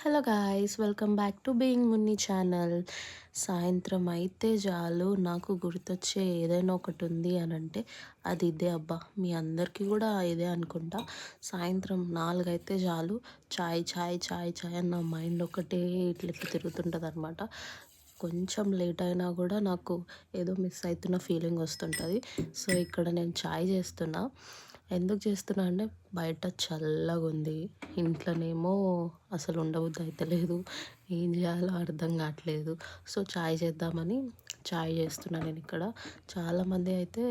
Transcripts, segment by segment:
Hello guys, welcome back to being Munni channel. సాయంత్రం అయితే చాలు నాకు గుర్తొచ్చే ఏదైనా ఒకటి ఉంది అని అంటే అది ఇదే అబ్బా. మీ అందరికీ కూడా ఇదే అనుకుంటా. సాయంత్రం 4 అయితే చాలు చాయ్ చాయ్ చాయ్ చాయ్ అని నా మైండ్ ఒకటే ఇట్లా ఇట్లా తిరుగుతుంటుంది అనమాట. కొంచెం లేట్ అయినా కూడా నాకు ఏదో మిస్ అవుతున్న ఫీలింగ్ వస్తుంటుంది. సో ఇక్కడ నేను చాయ్ చేస్తున్నా. ఎందుకు చేస్తున్నా అంటే బయట చల్లగా ఉంది, ఇంట్లోనేమో అసలు ఉండబుద్ధి అయితలేదు, ఏం చేయాలో అర్థం కావట్లేదు. సో చాయ్ చేద్దామని చాయ్ చేస్తున్నా నేను ఇక్కడ. చాలామంది అయితే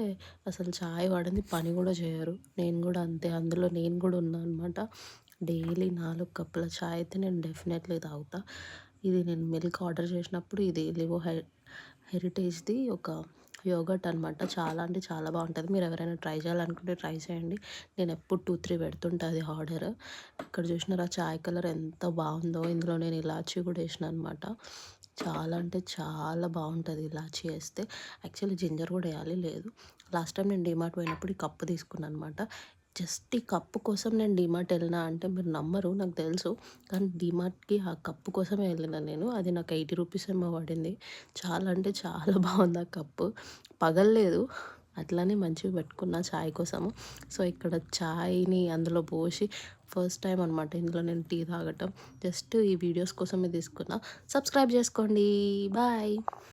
అసలు చాయ్ వాడని పని కూడా చేయరు, నేను కూడా అంతే, అందులో నేను కూడా ఉన్నాను అనమాట. డైలీ 4 కప్పుల చాయ్ అయితే నేను డెఫినెట్లీ తాగుతా. ఇది నేను మిల్క్ ఆర్డర్ చేసినప్పుడు ఇది లివో హెరిటేజ్ది ఒక యోగర్ట్ అనమాట. చాలా అంటే చాలా బాగుంటుంది. మీరు ఎవరైనా ట్రై చేయాలనుకుంటే ట్రై చేయండి. నేను ఎప్పుడు 2-3 పెడుతుంటా అది ఆర్డర్. ఇక్కడ చూసినారా చాయ్ కలర్ ఎంత బాగుందో. ఇందులో నేను ఇలాచీ కూడా వేసిన అనమాట. చాలా అంటే చాలా బాగుంటుంది ఇలాచీ వేస్తే. యాక్చువల్లీ జింజర్ కూడా వేయాలి, లేదు. లాస్ట్ టైం నేను డీమార్ట్ పోయినప్పుడు ఈ కప్పు తీసుకున్నాను అనమాట. జస్ట్ ఈ కప్పు కోసం నేను డీమార్ట్ వెళ్ళినా అంటే మీరు నమ్మరు, నాకు తెలుసు. కానీ డీమార్ట్కి ఆ కప్పు కోసమే వెళ్ళిన నేను. అది నాకు 80 రూపీస్ ఏమో పడింది. చాలా అంటే చాలా బాగుంది ఆ కప్పు, పగలలేదు. అట్లానే మంచిగా పెట్టుకున్న చాయ్ కోసము. సో ఇక్కడ చాయ్ని అందులో పోసి ఫస్ట్ టైం అనమాట ఇందులో నేను టీ తాగటం. జస్ట్ ఈ వీడియోస్ కోసమే తీసుకున్నా. సబ్స్క్రైబ్ చేసుకోండి. బాయ్.